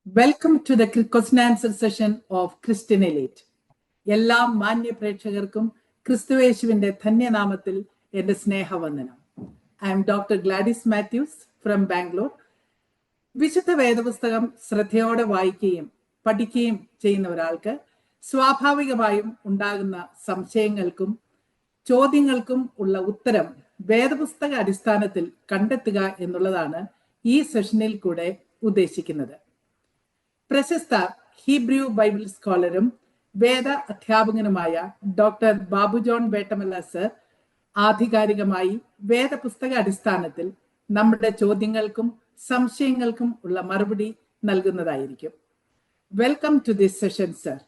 Welcome to the question answer session of Christian Elite. എല്ലാ മാന്യ പ്രേക്ഷകർക്കും ക്രിസ്തുയേശുവിന്റെ ധന്യനാമത്തിൽ എൻ്റെ സ്നേഹവന്ദനം. I M doctor Gladys Mathews from Bangalore. വിശുദ്ധ വേദപുസ്തകം ശ്രദ്ധയോടെ വായിക്കുകയും പഠിക്കുകയും ചെയ്യുന്ന ഒരാൾക്ക് സ്വാഭാവികമായും ഉണ്ടാകുന്ന സംശയങ്ങൾക്കും ചോദ്യങ്ങൾക്കും ഉള്ള ഉത്തരം വേദപുസ്തക അടിസ്ഥാനത്തിൽ കണ്ടെത്തുക എന്നുള്ളതാണ് ഈ സെഷനിൽ കൂടെ ഉദ്ദേശിക്കുന്നത്. പ്രശസ്ത ഹീബ്രു ബൈബിൾ സ്കോളറും വേദ അധ്യാപകനുമായ doctor Babu John Vettamala sir ആധികാരികമായി വേദപുസ്തക അടിസ്ഥാനത്തിൽ നമ്മുടെ ചോദ്യങ്ങൾക്കും സംശയങ്ങൾക്കും ഉള്ള മറുപടി നൽകുന്നതായിരിക്കും. Welcome to this session sir.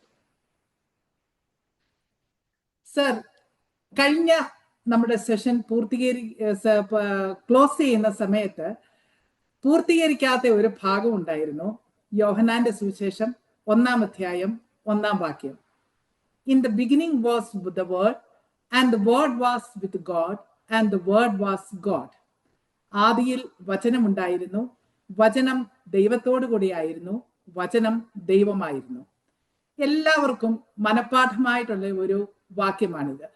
Sir, കഴിഞ്ഞ നമ്മുടെ സെഷൻ ക്ലോസ് ചെയ്യുന്ന സമയത്ത് പൂർത്തീകരിക്കാത്ത ഒരു ഭാഗം ഉണ്ടായിരുന്നു. യോഹന്നാന്റെ സുവിശേഷം 1-ാം അധ്യായം 1-ാം വാക്യം. In the beginning was the word and the word was with God and the word was God. ആദിയിൽ വചനമുണ്ടായിരുന്നു, വചനം ദൈവത്തോടു കൂടിയായിരുന്നു, വചനം ദൈവമായിരുന്നു. എല്ലാവർക്കും മനഃപാഠമായിട്ടുള്ള ഒരു വാക്യമാണിത്.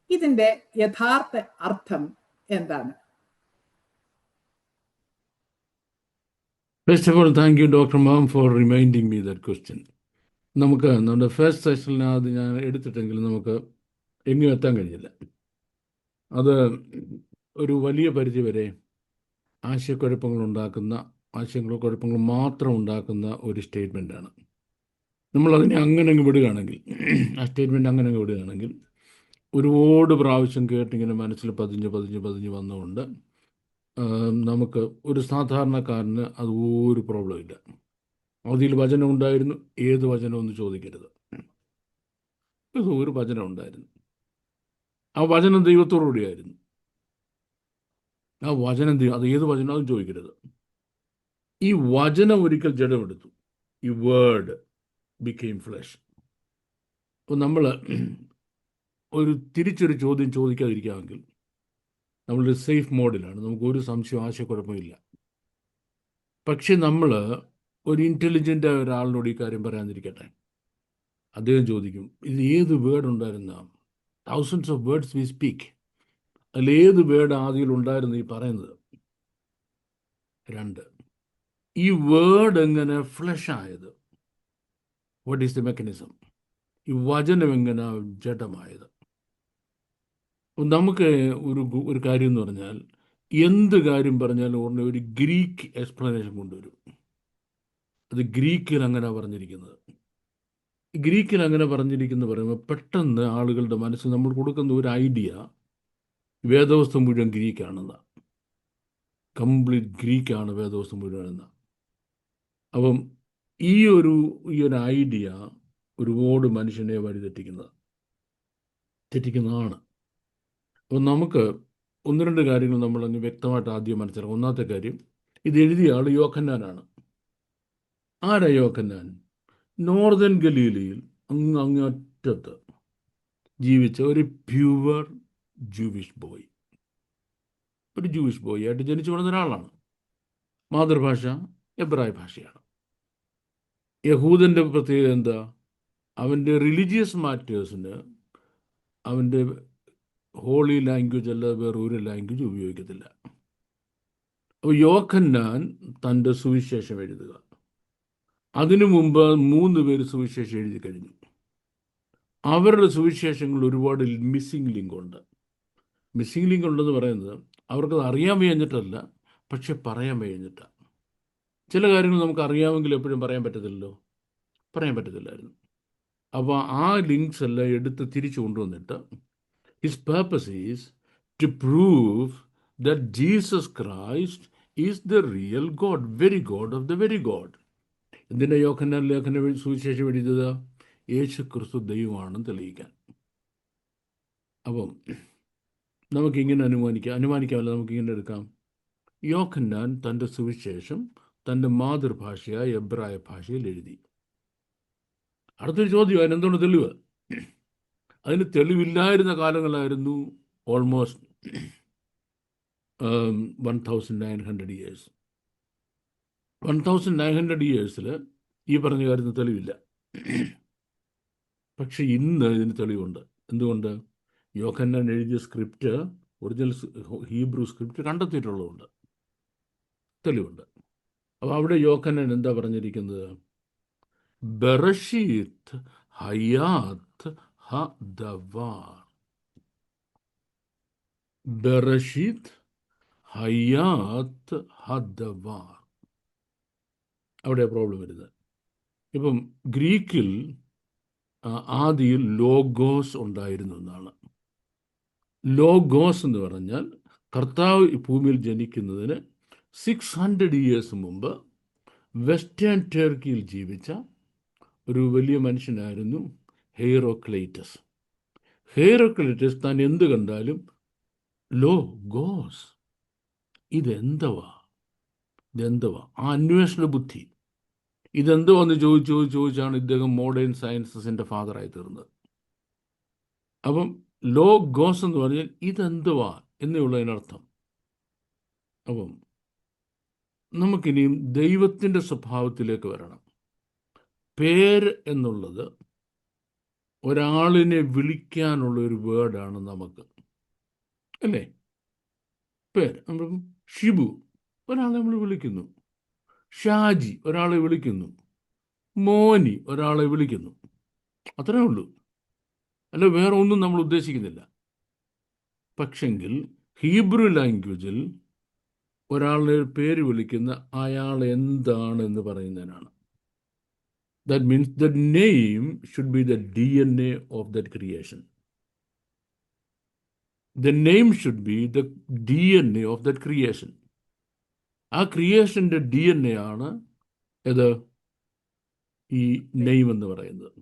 ഇതിന്റെ യഥാർത്ഥ അർത്ഥം എന്താണ്? First of all, thank you, Dr. Mam, for reminding me that question. നമുക്ക് നമ്മുടെ ഫസ്റ്റ് സെഷനിൽ അത് ഞാൻ എടുത്തിട്ടെങ്കിലും നമുക്ക് എങ്ങും എത്താൻ കഴിഞ്ഞില്ല. അത് ഒരു വലിയ പരിധി വരെ ആശയക്കുഴപ്പങ്ങൾ മാത്രം ഉണ്ടാക്കുന്ന ഒരു സ്റ്റേറ്റ്മെൻറ്റാണ്. നമ്മളതിനെ അങ്ങനെ അങ്ങ് വിടുകയാണെങ്കിൽ, ആ സ്റ്റേറ്റ്മെൻറ്റ് അങ്ങനെ അങ്ങ് വിടുകയാണെങ്കിൽ ഒരുപാട് പ്രാവശ്യം കേട്ടിങ്ങനെ മനസ്സിൽ പതിഞ്ഞ് വന്നുകൊണ്ട് നമുക്ക് ഒരു സാധാരണക്കാരന് അത് ഒരു പ്രോബ്ലം ഇല്ല. അതിൽ വചനം ഉണ്ടായിരുന്നു, ഏത് വചനമെന്ന് ചോദിക്കരുത്. ഒരു വചനം ഉണ്ടായിരുന്നു, ആ വചനം ദൈവത്തോടുകൂടിയായിരുന്നു. ആ വചനം അത് ഏത് വചനം അതും ചോദിക്കരുത്. ഈ വചനം ഒരിക്കൽ ജഡമെടുത്തു. ഈ വേർഡ് ബിക്കെയിം ഫ്ലഷ്. അപ്പോൾ നമ്മൾ തിരിച്ചൊരു ചോദ്യം ചോദിക്കാതിരിക്കാമെങ്കിൽ നമ്മളൊരു സേഫ് മോഡിലാണ്. നമുക്കൊരു സംശയം ആശയക്കുഴപ്പമില്ല. പക്ഷെ നമ്മൾ ഒരു ഇൻ്റലിജൻ്റ് ആയ ഒരാളിനോട് ഈ കാര്യം പറയാതിരിക്കട്ടെ. അദ്ദേഹം ചോദിക്കും, ഇത് ഏത് വേർഡ് ഉണ്ടായിരുന്ന? Thousands of words V speak, അതിൽ ഏത് വേർഡ് ആദ്യം ഉണ്ടായിരുന്നു ഈ പറയുന്നത്? 2, ഈ വേർഡ് എങ്ങനെ ഫ്ലഷ് ആയത്? What is the mechanism? ഈ വചനം എങ്ങനെ ജഡമായത്? നമുക്ക് ഒരു കാര്യം എന്ന് പറഞ്ഞാൽ, എന്ത് കാര്യം പറഞ്ഞാലും ഉടനെ ഒരു ഗ്രീക്ക് എക്സ്പ്ലനേഷൻ കൊണ്ടുവരും. അത് ഗ്രീക്കിൽ അങ്ങനെ പറഞ്ഞിരിക്കുന്നത്. ഗ്രീക്കിൽ അങ്ങനെ പറഞ്ഞിരിക്കുന്നത് പറയുമ്പോൾ പെട്ടെന്ന് ആളുകളുടെ മനസ്സിൽ നമ്മൾ കൊടുക്കുന്ന ഒരു ഐഡിയ വേദവസ്തു മുഴുവൻ ഗ്രീക്കാണെന്ന്, കംപ്ലീറ്റ് ഗ്രീക്കാണ് വേദവസ്തു മുഴുവൻ. അപ്പം ഈ ഒരു ഐഡിയ ഒരുപാട് മനുഷ്യനെ തെറ്റിക്കുന്നതാണ്. അപ്പോൾ നമുക്ക് 1-2 കാര്യങ്ങൾ നമ്മളങ്ങ് വ്യക്തമായിട്ട് ആദ്യം മനസ്സിലാക്കും. ഒന്നാമത്തെ കാര്യം, ഇത് എഴുതിയ ആൾ യോഹന്നാനാണ്. ആരാ യോഹന്നാൻ? നോർത്തേൺ ഗലീലയിൽ അങ്ങറ്റത്ത് ജീവിച്ച ഒരു പ്യുവർ ജൂവിഷ് ബോയ്, ഒരു ജൂവിഷ് ബോയ് ആയിട്ട് ജനിച്ചു വളർന്ന ഒരാളാണ്. മാതൃഭാഷ എബ്രായ ഭാഷയാണ്. യഹൂദൻ്റെ പ്രത്യേകത എന്താ? അവൻ്റെ റിലീജിയസ് മാറ്റേഴ്സിന് അവൻ്റെ ഹോളി ലാംഗ്വേജ് അല്ലാതെ വേറെ ഒരു ലാംഗ്വേജ് ഉപയോഗിക്കത്തില്ല. അപ്പോൾ യോഹന്നാൻ തൻ്റെ സുവിശേഷം എഴുതുക. അതിനു മുമ്പ് 3 പേര് സുവിശേഷം എഴുതി കഴിഞ്ഞു. അവരുടെ സുവിശേഷങ്ങളിൽ ഒരുപാട് മിസ്സിംഗ് ലിങ്ക് ഉണ്ട്. മിസ്സിംഗ് ലിങ്ക് ഉണ്ടെന്ന് പറയുന്നത് അവർക്കത് അറിയാൻ വയ്യഞ്ഞിട്ടല്ല, പക്ഷെ പറയാൻ വയ്യഞ്ഞിട്ടാണ്. ചില കാര്യങ്ങൾ നമുക്ക് അറിയാമെങ്കിൽ എപ്പോഴും പറയാൻ പറ്റത്തില്ലായിരുന്നു. അപ്പോൾ ആ ലിങ്ക്സ് എല്ലാം എടുത്ത് തിരിച്ചു കൊണ്ടുവന്നിട്ട് his purpose is to prove that Jesus Christ is the real God, very God of the very God. എന്തിൻ്റെ യോഹന്നാൻ ലേഖന സുവിശേഷം എഴുതിയത്? യേശു ക്രിസ്തു ദൈവമാണെന്ന് തെളിയിക്കാൻ. അപ്പം നമുക്കിങ്ങനെ അനുമാനിക്കാമല്ലോ, നമുക്കിങ്ങനെ എടുക്കാം. യോഹന്നാൻ തൻ്റെ സുവിശേഷം തൻ്റെ മാതൃഭാഷയായ എബ്രായ ഭാഷയിൽ എഴുതി. അടുത്തൊരു ചോദ്യം, അതിനെന്തുകൊണ്ട് തെളിവ്? അതിന് തെളിവില്ലായിരുന്ന കാലങ്ങളായിരുന്നു ഓൾമോസ്റ്റ് 1900 years. 1900 yearsൽ ഈ പറഞ്ഞ കാര്യത്തിന് തെളിവില്ല. പക്ഷെ ഇന്ന് ഇതിന് തെളിവുണ്ട്. എന്തുകൊണ്ട്? യോഹന്നാൻ എഴുതിയ സ്ക്രിപ്റ്റ്, ഒറിജിനൽ ഹീബ്രു സ്ക്രിപ്റ്റ് കണ്ടെത്തിയിട്ടുള്ളതുകൊണ്ട് തെളിവുണ്ട്. അപ്പോൾ അവിടെ യോഹന്നാൻ എന്താ പറഞ്ഞിരിക്കുന്നത്? ബറഷീത്ത് ഹയാത്ത് ഹ ദവാർ. ബറഷീത്ത് ഹയാത്ത് ഹ ദവാർ. അവിടെ പ്രോബ്ലം വരുന്നത്. ഇപ്പം ഗ്രീക്കിൽ ആദിയിൽ ലോഗോസ് ഉണ്ടായിരുന്നു എന്നാണ്. ലോഗോസ് എന്ന് പറഞ്ഞാൽ കർത്താവ് ഈ ഭൂമിയിൽ ജനിക്കുന്നതിന് 600 years മുമ്പ് വെസ്റ്റേൺ ടർക്കിയിൽ ജീവിച്ച ഒരു വലിയ മനുഷ്യനായിരുന്നു ഹെയറോക്ലൈറ്റസ്. ഹെയറോക്ലൈറ്റസ് താൻ എന്ത് കണ്ടാലും ലോഗോസ്, ഇതെന്തവാ, ആ അന്വേഷണ ബുദ്ധി, ഇതെന്തോ എന്ന് ചോദിച്ചാണ് ഇദ്ദേഹം മോഡേൺ സയൻസസിൻ്റെ ഫാദറായി തീർന്നത്. അപ്പം ലോഗോസ് എന്ന് പറഞ്ഞാൽ ഇതെന്തുവാ എന്നുള്ളതിനർത്ഥം. അപ്പം നമുക്കിനിയും ദൈവത്തിൻ്റെ സ്വഭാവത്തിലേക്ക് വരണം. പേര് എന്നുള്ളത് ഒരാളിനെ വിളിക്കാനുള്ള ഒരു വേർഡാണ് നമുക്ക്, അല്ലേ? പേര്. നമ്മൾ ഷിബു, ഒരാളെ നമ്മൾ വിളിക്കുന്നു. ഷാജി, ഒരാളെ വിളിക്കുന്നു. മോനി, ഒരാളെ വിളിക്കുന്നു. അത്രേ ഉള്ളൂ. അല്ല, വേറെ ഒന്നും നമ്മൾ ഉദ്ദേശിക്കുന്നില്ല. പക്ഷെങ്കിൽ ഹീബ്രു ലാംഗ്വേജിൽ ഒരാളുടെ പേര് വിളിക്കുന്ന അയാൾ എന്താണെന്ന് പറയുന്നതിനാണ്. That means the name should be the DNA of that creation. The name should be the DNA of that creation. ആ ക്രിയേഷൻ്റെ DNA ആണ് ഇത് ഈ നെയിം എന്ന് പറയുന്നത്.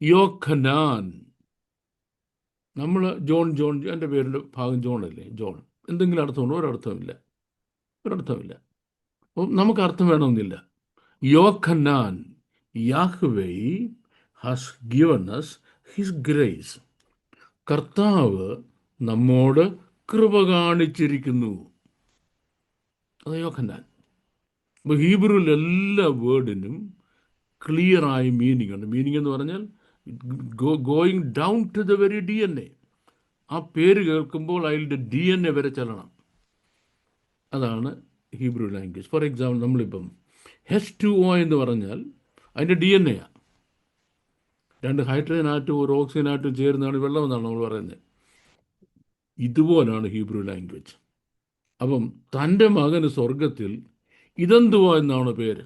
യോഖനാൻ. നമ്മൾ ജോൺ, എൻ്റെ പേരിൻ്റെ ഭാഗം ജോൺ അല്ലേ? ജോൺ. എന്തെങ്കിലും അർത്ഥമുണ്ടോ? ഒരർത്ഥമില്ല. അപ്പം നമുക്ക് അർത്ഥം വേണമെന്നില്ല. Yochanan, Yahweh has given us his grace. കർത്താവ് നമ്മോട് കൃപ കാണിച്ചിരിക്കുന്നു. അത് യോഖനാൻ. അപ്പോൾ ഹീബ്രുവിൽ എല്ലാ വേർഡിനും ക്ലിയറായ മീനിങ് ഉണ്ട്. മീനിങ് എന്ന് പറഞ്ഞാൽ going down to the very DNA. ആ പേര് കേൾക്കുമ്പോൾ അതിൻ്റെ DNA വരെ ചെല്ലണം. അതാണ് ഹീബ്രു ലാംഗ്വേജ്. ഫോർ എക്സാമ്പിൾ, നമ്മളിപ്പം H2O എന്ന് പറഞ്ഞാൽ അതിൻ്റെ DNA ആണ്. 2 ഹൈഡ്രജൻ ആറ്റും 1 ഓക്സിജൻ ആറ്റും ചേരുന്നതാണ് വെള്ളമെന്നാണ് നമ്മൾ പറയുന്നത്. ഇതുപോലാണ് ഹീബ്രു ലാംഗ്വേജ്. അപ്പം തൻ്റെ മകന് സ്വർഗത്തിൽ ഇതെന്തുവാ എന്നാണ് പേര്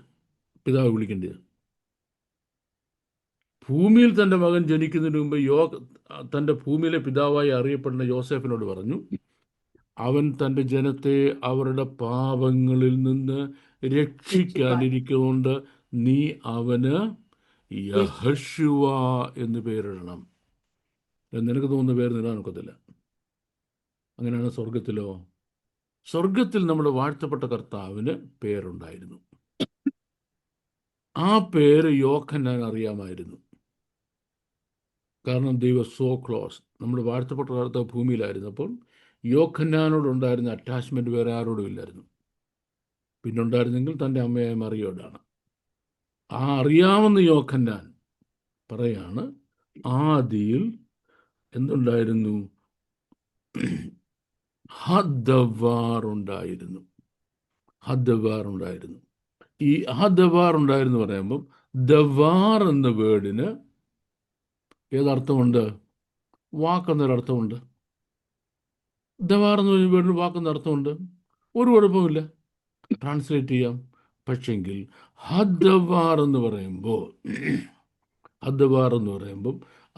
പിതാവ് വിളിക്കേണ്ടത്. ഭൂമിയിൽ തൻ്റെ മകൻ ജനിക്കുന്നതിന് മുമ്പ് തൻ്റെ ഭൂമിയിലെ പിതാവായി അറിയപ്പെടുന്ന യോസേഫിനോട് പറഞ്ഞു, അവൻ തൻ്റെ ജനത്തെ അവരുടെ പാപങ്ങളിൽ നിന്ന് രക്ഷിക്കാനിരിക്കുന്നുണ്ട്, നീ അവന് യഹോശുവ എന്ന് പേരിടണം. നിനക്ക് തോന്നുന്ന പേര് ഇടാൻ ഒക്കത്തില്ല. അങ്ങനെയാണ് സ്വർഗത്തിലോ? സ്വർഗത്തിൽ നമ്മുടെ വാഴ്ത്തപ്പെട്ട കർത്താവിന് പേരുണ്ടായിരുന്നു. ആ പേര് യോഹന്നാൻ അറിയാമായിരുന്നു. കാരണം ദൈവം സോ ക്ലോസ്. നമ്മുടെ വാഴ്ത്തപ്പെട്ട കർത്താവ് ഭൂമിയിലായിരുന്നപ്പോൾ യോഹന്നാനോടുണ്ടായിരുന്ന അറ്റാച്ച്മെൻറ്റ് വേറെ ആരോടും ഇല്ലായിരുന്നു. പിന്നുണ്ടായിരുന്നെങ്കിൽ തൻ്റെ അമ്മയായ മറിയോടാണ്. ആ അറിയാവുന്ന യോഹന്നാൻ പറയാണ്, ആദിയിൽ എന്തുണ്ടായിരുന്നു? ഹദവാർ ഉണ്ടായിരുന്നു. ഈ ഹദവാർ ഉണ്ടായിരുന്നു പറയുമ്പം ദവാർ എന്ന വേർഡിന് ഏതർത്ഥമുണ്ട്? വാക്കെന്നൊരർത്ഥമുണ്ട്. ദവാർ എന്ന വേർഡിന് വാക്കെന്ന അർത്ഥമുണ്ട്. ഒരു കുഴപ്പമില്ല, ട്രാൻസ്ലേറ്റ് ചെയ്യാം. പക്ഷെങ്കിൽ ഹദവാർ എന്ന് പറയുമ്പോൾ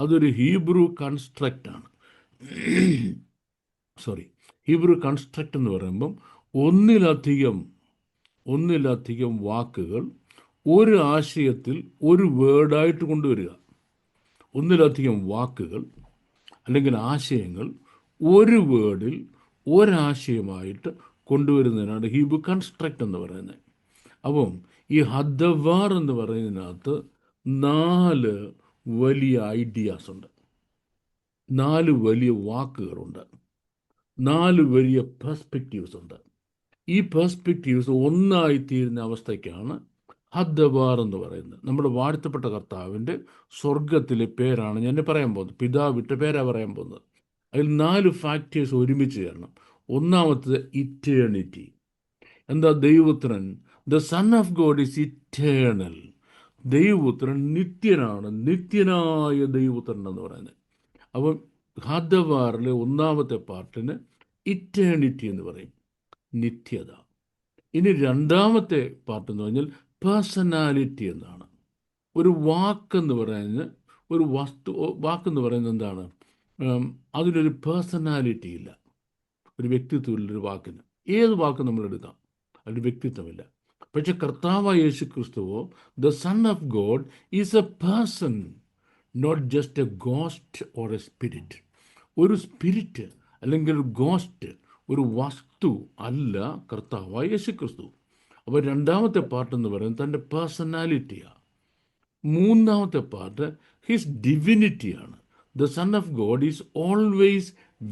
അതൊരു ഹീബ്രു കൺസ്ട്രക്റ്റാണ്. ഹീബ്രു കൺസ്ട്രക്റ്റ് എന്ന് പറയുമ്പം ഒന്നിലധികം വാക്കുകൾ ഒരു ആശയത്തിൽ ഒരു വേർഡായിട്ട് കൊണ്ടുവരിക. ഒന്നിലധികം വാക്കുകൾ അല്ലെങ്കിൽ ആശയങ്ങൾ ഒരു വേർഡിൽ ഒരാശയമായിട്ട് കൊണ്ടുവരുന്നതിനാണ് ഹീബ്രു കൺസ്ട്രക്റ്റ് എന്ന് പറയുന്നത്. അപ്പം ഈ ഹദവാർ എന്ന് പറയുന്നതിനകത്ത് 4 വലിയ ഐഡിയാസ് ഉണ്ട്, 4 വലിയ വാക്കുകളുണ്ട്, 4 വലിയ പെർസ്പെക്റ്റീവ്സ് ഉണ്ട്. ഈ പെർസ്പെക്റ്റീവ്സ് ഒന്നായിത്തീരുന്ന അവസ്ഥയ്ക്കാണ് ഹദ്ദവാർ എന്ന് പറയുന്നത് നമ്മുടെ വാഴ്ത്തപ്പെട്ട കർത്താവിൻ്റെ സ്വർഗത്തിലെ പേരാണ് ഞാൻ പറയാൻ പോകുന്നത്. പിതാവിട്ട പേരാണ് പറയാൻ പോകുന്നത്. അതിൽ 4 ഫാക്ടേഴ്സ് ഒരുമിച്ച് ചേരണം. ഒന്നാമത്തത് ഇറ്റേണിറ്റി. എന്താ? ദൈവപുത്രൻ, the son of God is eternal. ദൈവപുത്രൻ നിത്യനാണ്, നിത്യനായ ദൈവപുത്രൻ എന്ന് പറയുന്നത്. അപ്പം ഹദ്ദവാറിലെ ഒന്നാമത്തെ പാർട്ടിന് ഇറ്റേണിറ്റി എന്ന് പറയും, നിത്യത. ഇനി രണ്ടാമത്തെ പാർട്ട് എന്ന് പറഞ്ഞാൽ പേഴ്സണാലിറ്റി എന്നാണ്. ഒരു വാക്കെന്ന് പറയുന്നത്, ഒരു വാക്കെന്ന് പറയുന്നത് എന്താണ്? അതിനൊരു പേഴ്സണാലിറ്റി ഇല്ല, ഒരു വ്യക്തിത്വമില്ല ഒരു വാക്കിന്. ഏത് വാക്ക് നമ്മൾ എടുക്കാം, അതിന് വ്യക്തിത്വമില്ല. പക്ഷെ കർത്താവായ യേശു ക്രിസ്തുവോ, the son of God is a person, not just a ghost or a spirit. ഒരു സ്പിരിറ്റ് അല്ലെങ്കിൽ ഒരു ഗോസ്റ്റ്, ഒരു വസ്തു അല്ല കർത്താവായ യേശു ക്രിസ്തു. അപ്പോൾ രണ്ടാമത്തെ പാർട്ട് എന്ന് പറയുന്നത് തൻ്റെ പേഴ്സണാലിറ്റിയാണ്. മൂന്നാമത്തെ പാർട്ട് ഹിസ് ഡിവിനിറ്റിയാണ്. The son of God is always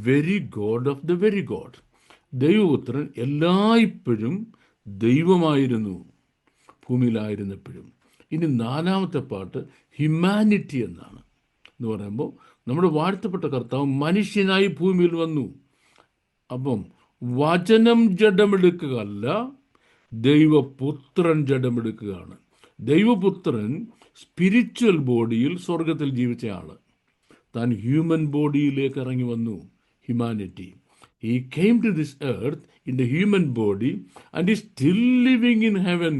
very God of the very God. ദൈവപുത്രൻ എല്ലായ്പ്പോഴും ദൈവമായിരുന്നു, ഭൂമിയിലായിരുന്നപ്പോഴും. ഇനി നാലാമത്തെ പാർട്ട് ഹ്യൂമാനിറ്റി എന്നാണ്. എന്ന് പറയുമ്പോൾ നമ്മുടെ വാഴ്ത്തപ്പെട്ട കർത്താവ് മനുഷ്യനായി ഭൂമിയിൽ വന്നു. അപ്പം വചനം ജഡമെടുക്കുക അല്ല, ദൈവപുത്രൻ ജഡമെടുക്കുകയാണ്. ദൈവപുത്രൻ സ്പിരിച്വൽ ബോഡിയിൽ സ്വർഗത്തിൽ ജീവിച്ച ആള്, താൻ ഹ്യൂമൻ ബോഡിയിലേക്ക് ഇറങ്ങി വന്നു. Humanity. He came to this earth in the human body and is still living in heaven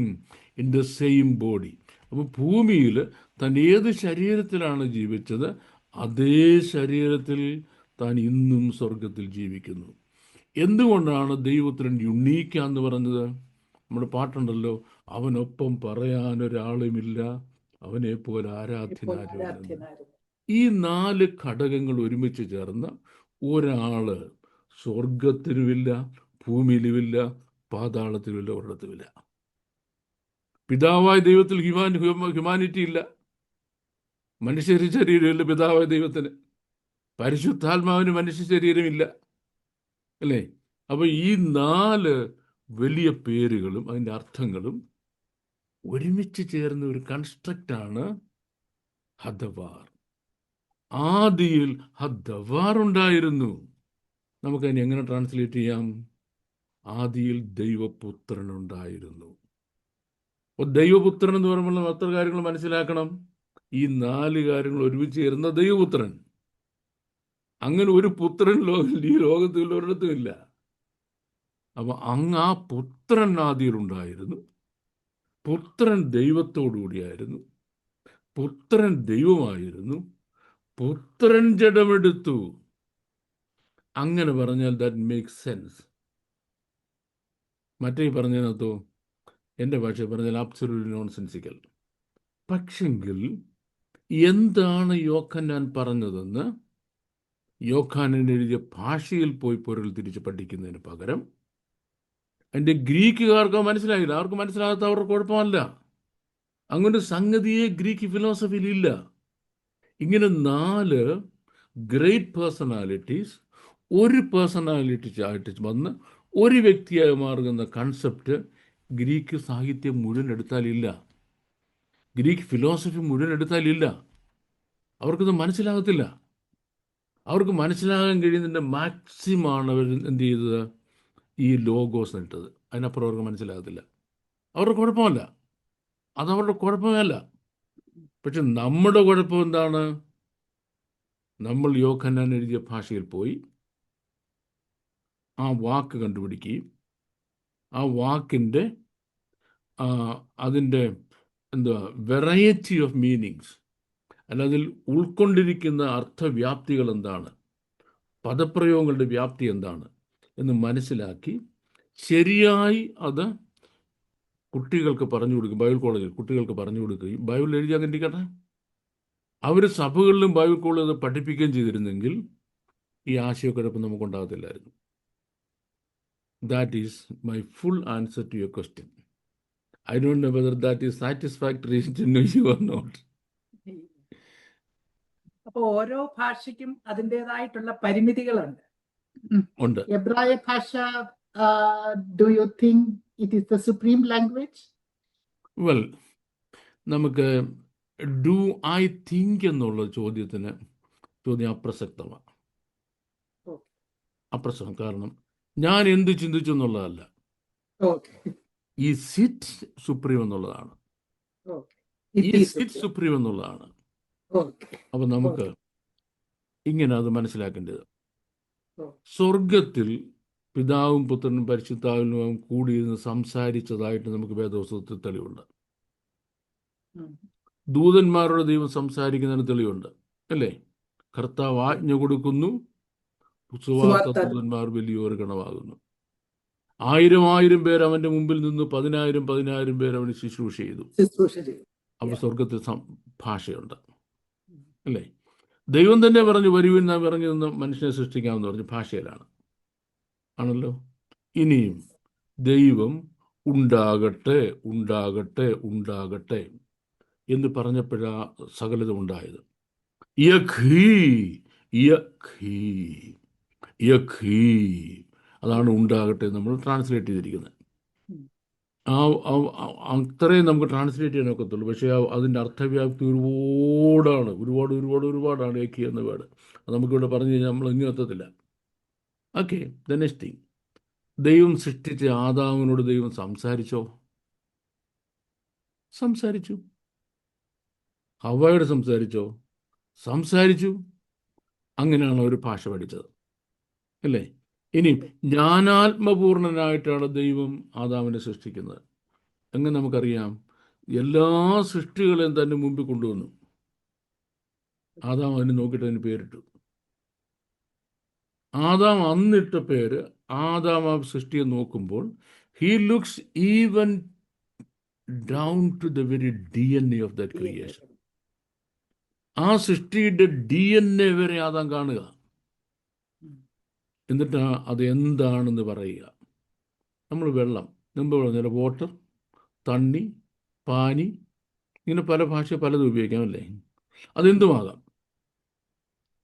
in the same body. അപ്പോൾ ഭൂമിയിൽ താൻ ഏത് ശരീരത്തിലാണ് ജീവിച്ചത്, അതേ ശരീരത്തിൽ താൻ ഇന്നും സ്വർഗത്തിൽ ജീവിക്കുന്നു. എന്തുകൊണ്ടാണ് ദൈവപുത്രൻ യുണീക്കാന്ന് പറഞ്ഞത്? നമ്മുടെ പാട്ടുണ്ടല്ലോ, അവനൊപ്പം പറയാനൊരാളുമില്ല, അവനെ പോലെ ആരാധ്യനാരും. ഈ 4 ഘടകങ്ങൾ ഒരുമിച്ച് ചേർന്ന ഒരാള് സ്വർഗത്തിനുമില്ല, ഭൂമിയിലുമില്ല, പാതാളത്തിലുമില്ല, ഒരിടത്തുമില്ല. പിതാവായ ദൈവത്തിൽ ഹ്യൂമാനിറ്റി ഇല്ല, മനുഷ്യ ശരീരമില്ല പിതാവായ ദൈവത്തിന്, പരിശുദ്ധാത്മാവിന് മനുഷ്യ ശരീരമില്ല, അല്ലേ? അപ്പോൾ ഈ 4 വലിയ പേരുകളും അതിൻ്റെ അർത്ഥങ്ങളും ഒരുമിച്ച് ചേർന്ന ഒരു കൺസ്ട്രക്റ്റാണ് ഹദ്ദവാർ. ആദിയിൽ ഹദ്ദവാർ ഉണ്ടായിരുന്നു. നമുക്കതിനെ എങ്ങനെ ട്രാൻസ്ലേറ്റ് ചെയ്യാം? ആദിയിൽ ദൈവപുത്രൻ ഉണ്ടായിരുന്നു. അപ്പോൾ ദൈവപുത്രൻ എന്ന് പറയുമ്പോൾ നമ്മൾ എത്ര കാര്യങ്ങൾ മനസ്സിലാക്കണം? ഈ 4 കാര്യങ്ങൾ ഒരുമിച്ച് ചേരുന്ന ദൈവപുത്രൻ. അങ്ങനെ ഒരു പുത്രൻ ഈ ലോകത്തിൽ ഒരിടത്തും ഇല്ല. അപ്പൊ ആ പുത്രൻ ആദിയിൽ ഉണ്ടായിരുന്നു. പുത്രൻ ദൈവത്തോടുകൂടിയായിരുന്നു. പുത്രൻ ദൈവമായിരുന്നു. പുത്രൻ ജഡമെടുത്തു. അങ്ങനെ പറഞ്ഞാൽ ദാറ്റ് മേക്സ് സെൻസ്. മറ്റേ പറഞ്ഞതിനകത്തോ, എൻ്റെ ഭാഷ പറഞ്ഞാൽ അബ്സല്യൂട്ട്ലി നോൺ സെൻസിക്കൽ. പക്ഷെങ്കിൽ എന്താണ് യോഹന്നാൻ പറഞ്ഞതെന്ന് യോഹന്നാൻ എഴുതിയ ഭാഷയിൽ പോയി പൊരുൾ തിരിച്ച് പഠിക്കുന്നതിന് പകരം എൻ്റെ ഗ്രീക്കുകാർക്ക് മനസ്സിലായില്ല. അവർക്ക് മനസ്സിലാകാത്ത അവർക്ക് കുഴപ്പമല്ല. അങ്ങനെ സംഗതിയെ ഗ്രീക്ക് ഫിലോസഫിയിൽ ഇല്ല. ഇങ്ങനെ 4 ഗ്രേറ്റ് പേഴ്സണാലിറ്റീസ് ഒരു പേഴ്സണാലിറ്റി ആയിട്ട് വന്ന് ഒരു വ്യക്തിയായി മാറുന്ന കൺസെപ്റ്റ് ഗ്രീക്ക് സാഹിത്യം മുഴുവൻ എടുത്താലില്ല, ഗ്രീക്ക് ഫിലോസഫി മുഴുവൻ എടുത്താലില്ല. അവർക്കത് മനസ്സിലാകത്തില്ല. അവർക്ക് മനസ്സിലാകാൻ കഴിയുന്നതിൻ്റെ മാക്സിമാണ് അവർ എന്ത് ചെയ്തത്? ഈ ലോഗോസ് ഇട്ടത്. അതിനപ്പുറം അവർക്ക് മനസ്സിലാകത്തില്ല. അവരുടെ കുഴപ്പമല്ല, അതവരുടെ കുഴപ്പമേ അല്ല. പക്ഷെ നമ്മുടെ കുഴപ്പം എന്താണ്? നമ്മൾ യോഹന്നാൻ എഴുതിയ ഭാഷയിൽ പോയി ആ വാക്ക് കണ്ടുപിടിക്കുകയും ആ വാക്കിൻ്റെ അതിൻ്റെ വെറൈറ്റി ഓഫ് മീനിങ്സ്, അല്ല അതിൽ ഉൾക്കൊണ്ടിരിക്കുന്ന അർത്ഥവ്യാപ്തികൾ എന്താണ്, പദപ്രയോഗങ്ങളുടെ വ്യാപ്തി എന്താണ് എന്ന് മനസ്സിലാക്കി ശരിയായി അത് കുട്ടികൾക്ക് പറഞ്ഞു കൊടുക്കും. ബൈബിൾ കോളേജിൽ കുട്ടികൾക്ക് പറഞ്ഞു കൊടുക്കുകയും ബൈബിൾ എഴുതി അങ്ങനെ ഇരിക്കട്ടെ, അവർ സഭകളിലും ബൈബിൾ കോളേജിൽ അത് പഠിപ്പിക്കുകയും ചെയ്തിരുന്നെങ്കിൽ ഈ ആശയക്കുഴപ്പം നമുക്കുണ്ടാകത്തില്ലായിരുന്നു. That is my full answer to your question. I don't know whether that is satisfactory to no you or not. അപ്പൊ ഓരോ ഭാഷയ്ക്കും അതിൻ്റെതായിട്ടുള്ള പരിമിതികളുണ്ട്. ഉണ്ട്. എബ്രായ ഭാഷ, do you think it is the supreme language? Well, നമുക്ക് ഡു ഐ തിങ്ക് എന്നുള്ള ചോദ്യം അപ്രസക്തമാണ്. അപ്രസക്തം. കാരണം ഞാൻ എന്ത് ചിന്തിച്ചു എന്നുള്ളതല്ല, ഈ സിറ്റ് സുപ്രീം എന്നുള്ളതാണ്. ഈ സിറ്റ് സുപ്രീം എന്നുള്ളതാണ്. അപ്പം നമുക്ക് ഇങ്ങനെ അത് മനസ്സിലാക്കേണ്ടത്, സ്വർഗത്തിൽ പിതാവും പുത്രനും പരിശുദ്ധാത്മാവും കൂടിയിരുന്ന് സംസാരിച്ചതായിട്ട് നമുക്ക് വേദപുസ്തകത്തിൽ തെളിവുണ്ട്. ദൂതന്മാരുടെ ദൈവം സംസാരിക്കുന്നതിന് തെളിവുണ്ട്, അല്ലേ? കർത്താവ് ആജ്ഞ കൊടുക്കുന്നു, സുവാർത്ത ദൂതന്മാർ വലിയൊരു ഗണമാകുന്നു. 1000 പേർ അവന്റെ മുമ്പിൽ നിന്ന് 10,000 പേർ അവന് ശുശ്രൂഷ ചെയ്തു. അപ്പോൾ സ്വർഗത്തിൽ ഭാഷയുണ്ട്, അല്ലേ? ദൈവം തന്നെ പറഞ്ഞു, വരുവിൻ നാം ഇറങ്ങി നിന്ന് മനുഷ്യനെ സൃഷ്ടിക്കാമെന്ന് പറഞ്ഞു. ഭാഷയിലാണ്, ആണല്ലോ. ഇനിയും ദൈവം ഉണ്ടാകട്ടെ ഉണ്ടാകട്ടെ ഉണ്ടാകട്ടെ എന്ന് പറഞ്ഞപ്പോഴാ സകലതും ഉണ്ടായത്. അതാണ് ഉണ്ടാകട്ടെ നമ്മൾ ട്രാൻസ്ലേറ്റ് ചെയ്തിരിക്കുന്നത്. അത്രയും നമുക്ക് ട്രാൻസ്ലേറ്റ് ചെയ്യാൻ ഒക്കത്തുള്ളൂ. പക്ഷേ അതിൻ്റെ അർത്ഥവ്യാപ്തി ഒരുപാടാണ് ഏക്കി എന്ന വേർഡ്. അത് നമുക്കിവിടെ പറഞ്ഞു കഴിഞ്ഞാൽ നമ്മൾ ഇങ്ങനെ എത്തത്തില്ല. ഓക്കെ, ദ നെക്സ്റ്റ് തിങ്, ദൈവം സൃഷ്ടിച്ച ആദാമിനോട് ദൈവം സംസാരിച്ചു. ഹവ്വയോട് സംസാരിച്ചു. അങ്ങനെയാണ് അവർ ഭാഷ പഠിച്ചത്, അല്ലേ? ഇനി ജ്ഞാനാത്മപൂർണനായിട്ടാണ് ദൈവം ആദാമിനെ സൃഷ്ടിക്കുന്നത്. എങ്ങനെ നമുക്കറിയാം? എല്ലാ സൃഷ്ടികളെയും തന്നെ മുമ്പിൽ കൊണ്ടുവന്നു. ആദാം അതിന് നോക്കിയിട്ട് അതിന് പേരിട്ടു. ആദാം അന്നിട്ട പേര്, ആദാം ആ സൃഷ്ടിയെ നോക്കുമ്പോൾ he looks even down to the very DNA of that creation. ആ സൃഷ്ടിയുടെ DNA വരെ ആദാം കാണുക, എന്നിട്ട് അത് എന്താണെന്ന് പറയുക. നമ്മൾ വെള്ളം മുമ്പ് പറഞ്ഞാൽ വാട്ടർ, തണ്ണി, പാനി, ഇങ്ങനെ പല ഭാഷ പലതും ഉപയോഗിക്കാം, അല്ലേ? അതെന്തുമാകാം,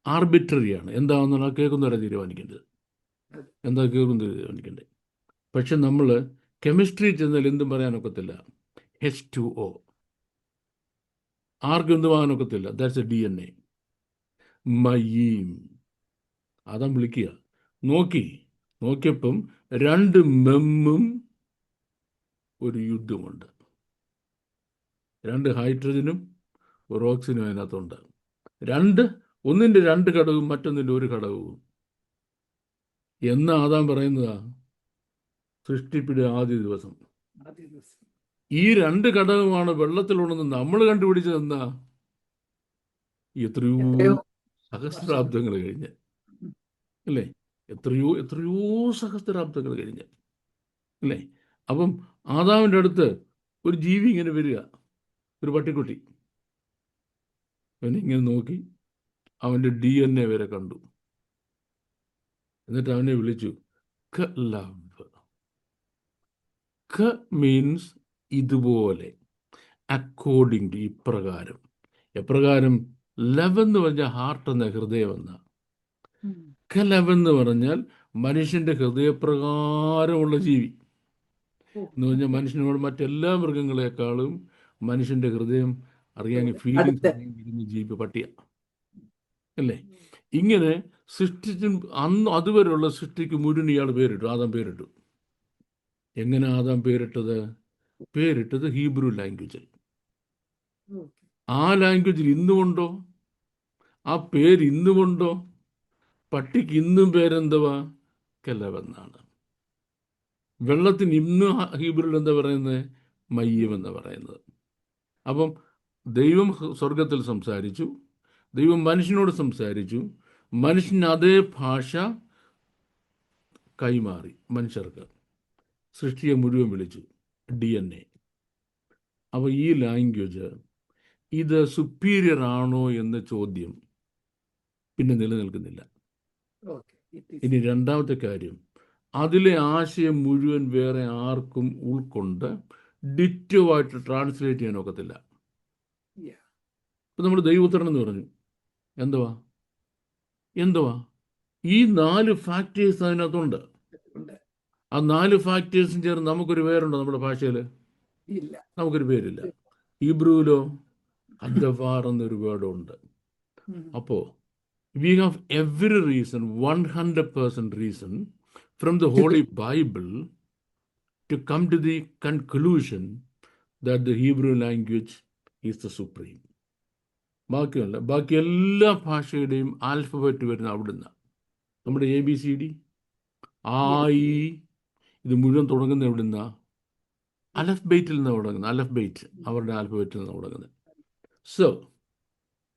ആർബിട്രറിയാണ്. എന്താണെന്നുള്ള കേൾക്കുന്നവരെ തീരുമാനിക്കേണ്ടത്, തീരുമാനിക്കേണ്ടത്. പക്ഷെ നമ്മൾ കെമിസ്ട്രി ചെന്നാൽ എന്തും പറയാനൊക്കത്തില്ല. H2O ആർക്കും എന്തുമാകാനൊക്കത്തില്ല. That's a DNA. മയീം അതാ വിളിക്കുക. നോക്കിയപ്പം 2 മെമ്മും ഒരു യുദ്ധമുണ്ട്. 2 ഹൈഡ്രജനും ഒരു ഓക്സിജനും അതിനകത്തുണ്ട്. ഒന്നിൻ്റെ 2 ഘടകവും മറ്റൊന്നിൻ്റെ 1 ഘടകവും. എന്നാ ആദാം പറയുന്നതാ? സൃഷ്ടിപ്പിയുടെ ആദ്യ ദിവസം. ഈ 2 ഘടകമാണ് വെള്ളത്തിലുണ്ടെന്ന് നമ്മൾ കണ്ടുപിടിച്ചതെന്നാ? എത്രയോ സഹസ്രാബ്ദങ്ങൾ കഴിഞ്ഞ്, അല്ലേ? എത്രയോ സഹസ്രാബ്ദങ്ങൾ കഴിഞ്ഞ്, അല്ലേ? അപ്പം ആദാമിൻ്റെ അടുത്ത് ഒരു ജീവി ഇങ്ങനെ വരിക, ഒരു പട്ടിക്കുട്ടി. അവനിങ്ങനെ നോക്കി, അവൻ്റെ DNA വരെ കണ്ടു. എന്നിട്ട് അവനെ വിളിച്ചു ലവ്. മീൻസ് ഇതുപോലെ, അക്കോർഡിംഗ് ടു, ഇപ്രകാരം. എപ്രകാരം? ലവ് എന്ന് പറഞ്ഞാൽ ഹാർട്ട് എന്ന ഹൃദയം എന്ന. ലവ് എന്ന് പറഞ്ഞാൽ മനുഷ്യൻ്റെ ഹൃദയപ്രകാരമുള്ള ജീവി എന്ന് പറഞ്ഞാൽ മനുഷ്യനോട് മറ്റെല്ലാ മൃഗങ്ങളെക്കാളും മനുഷ്യൻ്റെ ഹൃദയം അറിയാൻ ഫീലിംഗ്സ് ജീവി പട്ടിയ, അല്ലേ? ഇങ്ങനെ അന്ന് അതുവരെയുള്ള സൃഷ്ടിക്ക് മുഴുവൻ ഇയാൾ പേരിട്ടു, ആദാം പേരിട്ടു. എങ്ങനെ ആദാം പേരിട്ടത് ഹീബ്രു ലാംഗ്വേജിൽ. ആ ലാംഗ്വേജിൽ ഇന്നുമുണ്ടോ? ആ പേര് ഇന്നുമുണ്ടോ? പട്ടിക്ക് ഇന്നും പേരെന്തുവാ? കെലവെന്നാണ്. വെള്ളത്തിന് ഇന്നും ഹീബ്രുവിൽ എന്താ പറയുന്നത്? മയ്യം എന്ന് പറയുന്നത്. അപ്പം ദൈവം സ്വർഗത്തിൽ സംസാരിച്ചു, ദൈവം മനുഷ്യനോട് സംസാരിച്ചു, മനുഷ്യന് അതേ ഭാഷ കൈമാറി മനുഷ്യർക്ക്. സൃഷ്ടിയെ മുഴുവൻ വിളിച്ചു DNA. അപ്പോൾ ഈ ലാംഗ്വേജ് ഇത് സുപ്പീരിയർ ആണോ എന്ന ചോദ്യം പിന്നെ നിലനിൽക്കുന്നില്ല. ഇനി രണ്ടാമത്തെ കാര്യം, അതിലെ ആശയം മുഴുവൻ വേറെ ആർക്കും ഉൾക്കൊണ്ട് ഡിറ്റോ ആയിട്ട് ട്രാൻസ്ലേറ്റ് ചെയ്യാൻ ഒക്കത്തില്ല. ഇപ്പം നമ്മൾ ദൈവപുത്രൻ എന്ന് പറഞ്ഞു, എന്തുവാ ഈ 4 ഫാക്ടേഴ്സ് അതിനകത്തുണ്ട്. ആ 4 ഫാക്ടേഴ്സും ചേർന്ന് നമുക്കൊരു പേരുണ്ടോ നമ്മുടെ ഭാഷയിൽ? നമുക്കൊരു പേരില്ല. ഹീബ്രുവിലോ അദ്ദവാർ എന്നൊരു വേർഡുണ്ട്. അപ്പോൾ we have every reason, 100% reason from the Holy Bible to come to the conclusion that the Hebrew language is the supreme. ബാക്കി എല്ലാ ഭാഷയുടെയും ആൽഫബറ്റ് വരുന്ന അവിടുന്ന്. നമ്മുടെ ABCD ആയി ഇത് മുഴുവൻ തുടങ്ങുന്ന എവിടുന്ന? അലഫ്ബേറ്റിൽ നിന്ന് തുടങ്ങുന്നത്. അലഫ്ബേറ്റ് അവരുടെ ആൽഫബറ്റിൽ നിന്ന് തുടങ്ങുന്നത്. സോ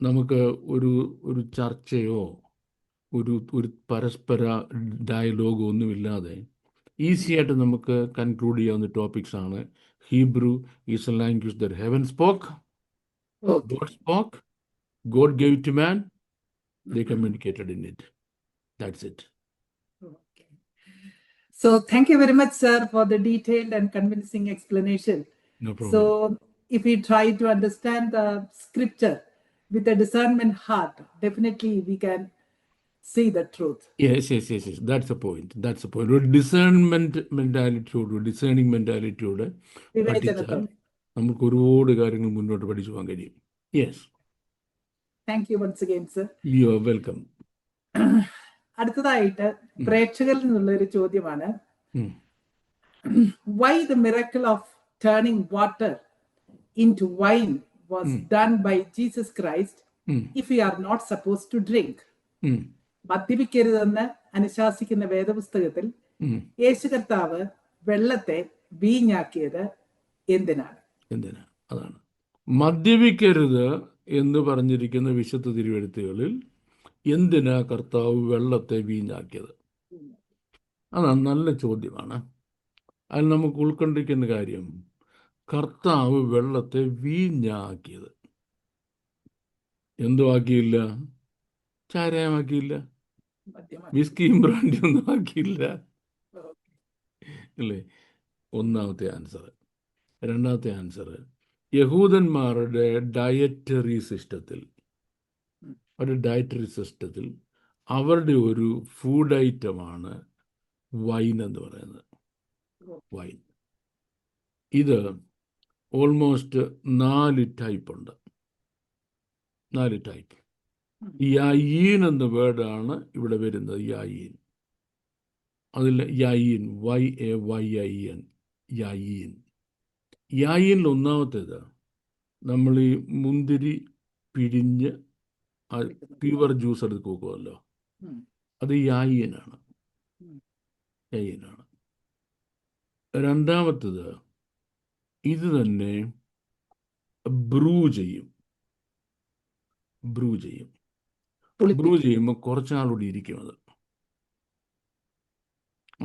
നമുക്ക് ഒരു ചർച്ചയോ ഒരു പരസ്പര ഡയലോഗോ ഒന്നുമില്ലാതെ ഈസി ആയിട്ട് നമുക്ക് കൺക്ലൂഡ് ചെയ്യാവുന്ന ടോപ്പിക്സ് ആണ്. Hebrew is a language that heaven spoke, God spoke, God gave to man, they communicated in it. That's it. Okay. So thank you very much, sir, for the detailed and convincing explanation. No problem. So if we try to understand the scripture with a discernment heart, definitely we can see the truth. Yes. That's the point. ഒരു discernment മെന്റാലിറ്റിയോട്, discerning മെന്റാലിറ്റിയോട് പഠിച്ചാൽ നമുക്ക് ഒരുപാട് കാര്യങ്ങൾ മുന്നോട്ട് പഠിച്ചു പോകാൻ കഴിയും. Yes. Thank you once again, sir. You are welcome. അടുത്തതായിട്ട് പ്രേക്ഷകരിൽ നിന്നുള്ള ഒരു ചോദ്യമാണ്, why the miracle of turning water into wine was done by Jesus Christ if we are not supposed to drink? മദ്യപിക്കരുതെന്ന് അനുശാസിക്കുന്ന വേദപുസ്തകത്തിൽ യേശു കർത്താവ് വെള്ളത്തെ വീഞ്ഞാക്കിയത് എന്തിനാണ്? അതാണ് മദ്യപിക്കരുത് എന്ന് പറഞ്ഞിരിക്കുന്ന വിശുദ്ധ തിരുവെഴുത്തുകളിൽ എന്തിനാ കർത്താവ് വെള്ളത്തെ വീഞ്ഞാക്കിയത്? അതാണ് നല്ല ചോദ്യമാണ്. അതിൽ നമുക്ക് ഉൾക്കൊണ്ടിരിക്കുന്ന കാര്യം, കർത്താവ് വെള്ളത്തെ വീഞ്ഞാക്കിയത് എന്തോ ആക്കിയില്ല, ചാരായമാക്കിയില്ല, വിസ്കിയും ബ്രാൻഡിയും ഒന്നും ആക്കിയില്ല അല്ലേ? ഒന്നാമത്തെ ആൻസർ. രണ്ടാമത്തെ ആൻസർ, യഹൂദന്മാരുടെ ഡയറ്ററി സിസ്റ്റത്തിൽ അവരുടെ ഒരു ഫുഡ് ഐറ്റമാണ് വൈൻ എന്ന് പറയുന്നത്. വൈൻ ഇത് ഓൾമോസ്റ്റ് 4 ടൈപ്പ് ഉണ്ട്. 4 ടൈപ്പ്. യായീൻ എന്ന വേർഡാണ് ഇവിടെ വരുന്നത്. അതിൽ യായീൻ, YAYIN, യായീനിൽ ഒന്നാമത്തേത് നമ്മൾ ഈ മുന്തിരി പിഴിഞ്ഞ് പ്യുവർ ജ്യൂസ് എടുത്ത് നോക്കുമല്ലോ, അത് യായീനാണ്. രണ്ടാമത്തേത് ഇത് തന്നെ ബ്രൂ ചെയ്യുമ്പോൾ കുറച്ചാളുകൂടി ഇരിക്കും.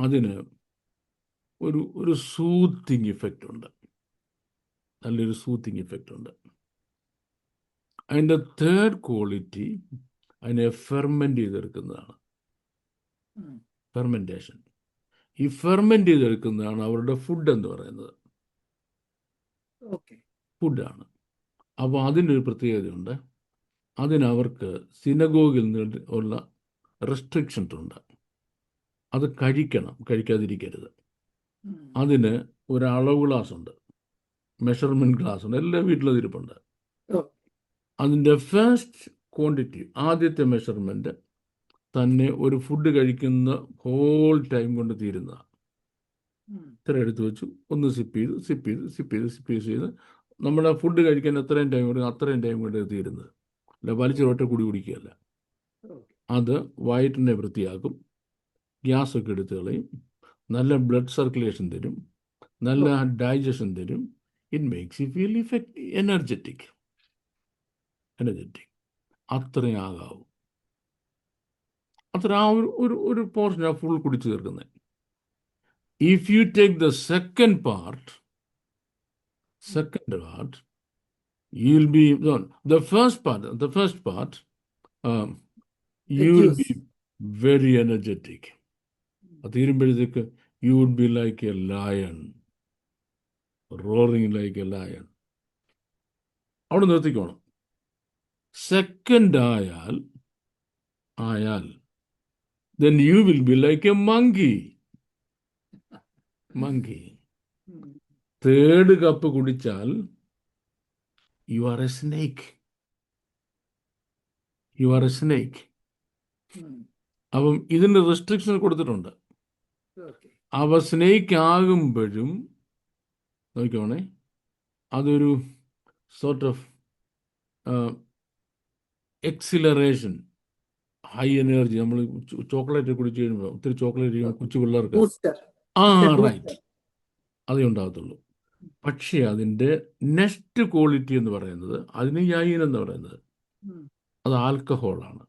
അതിന് ഒരു സൂത്തിങ് ഇഫക്റ്റ് ഉണ്ട്, നല്ലൊരു സൂത്തിങ് ഇഫക്റ്റ് ഉണ്ട്. അതിൻ്റെ തേർഡ് ക്വാളിറ്റി അതിനെ ഫെർമെൻ്റ് ചെയ്തെടുക്കുന്നതാണ്. ഫെർമെൻറ്റേഷൻ. ഈ ഫെർമെൻ്റ് ചെയ്തെടുക്കുന്നതാണ് അവരുടെ ഫുഡ് എന്ന് പറയുന്നത്. ഫുഡാണ്. അപ്പോൾ അതിനൊരു പ്രത്യേകതയുണ്ട്. അതിനവർക്ക് സിനഗോഗിൽ നിന്ന് ഉള്ള റെസ്ട്രിക്ഷൻസ് ഉണ്ട്. അത് കഴിക്കാതിരിക്കരുത്. അതിന് ഒരു അളവ് ഗ്ലാസ് ഉണ്ട്, മെഷർമെൻറ്റ് ഗ്ലാസ് ഉണ്ട്, എല്ലാ വീട്ടിലും ഇരിപ്പുണ്ട്. അതിൻ്റെ ഫസ്റ്റ് ക്വാണ്ടിറ്റി, ആദ്യത്തെ മെഷർമെൻറ്റ് തന്നെ ഒരു ഫുഡ് കഴിക്കുന്ന ഹോൾ ടൈം കൊണ്ട് തീരുന്ന. ഇത്ര എടുത്ത് വെച്ചു, ഒന്ന് സിപ്പ് ചെയ്ത് നമ്മുടെ ഫുഡ് കഴിക്കാൻ എത്രയും ടൈം കൊടുക്കും, അത്രയും ടൈം കൊണ്ട് തീരുന്നത്. അല്ല വലിച്ചൊരൊറ്റ കുടിക്കുകയല്ല. അത് വയറ്റിനെ വൃത്തിയാക്കും, ഗ്യാസൊക്കെ എടുത്ത് കളയും, നല്ല ബ്ലഡ് സർക്കുലേഷൻ തരും, നല്ല ഡൈജഷൻ തരും. It makes you feel energetic. അത്രയും ആകാവും. അത്ര ആ ഒരു പോർഷൻ ആ ഫുൾ കുടിച്ചു തീർക്കുന്നത്. If you take the second part, you'll be the first part you will be very energetic. തീരുമ്പോഴത്തേക്ക് you would be like a lion, roaring like a lion. അവിടെ നിർത്തിക്കോണം. Second ആയാൽ then you will be like a monkey. Third cup കുടിച്ചാൽ you are a snake. You are a snake. അപ്പം ഇതിന് restriction കൊടുത്തിട്ടുണ്ട്. Okay. അവ snake ആകുമ്പോഴും നോക്കിക്കോണേ, അതൊരു sort of acceleration, high energy. നമ്മൾ ചോക്ലേറ്റ് കുടിച്ച് കഴിയുമ്പോൾ, ഒത്തിരി ചോക്ലേറ്റ് കഴിയുമ്പോൾ കൊച്ചു പിള്ളേർക്ക് Booster. ആ It's a booster. റൈറ്റ്, അതേ ഉണ്ടാകത്തുള്ളൂ. പക്ഷേ അതിൻ്റെ നെക്സ്റ്റ് ക്വാളിറ്റി എന്ന് പറയുന്നത്, അതിന് യായീൻ എന്ന് പറയുന്നത്, Mm. അത് ആൽക്കഹോളാണ്.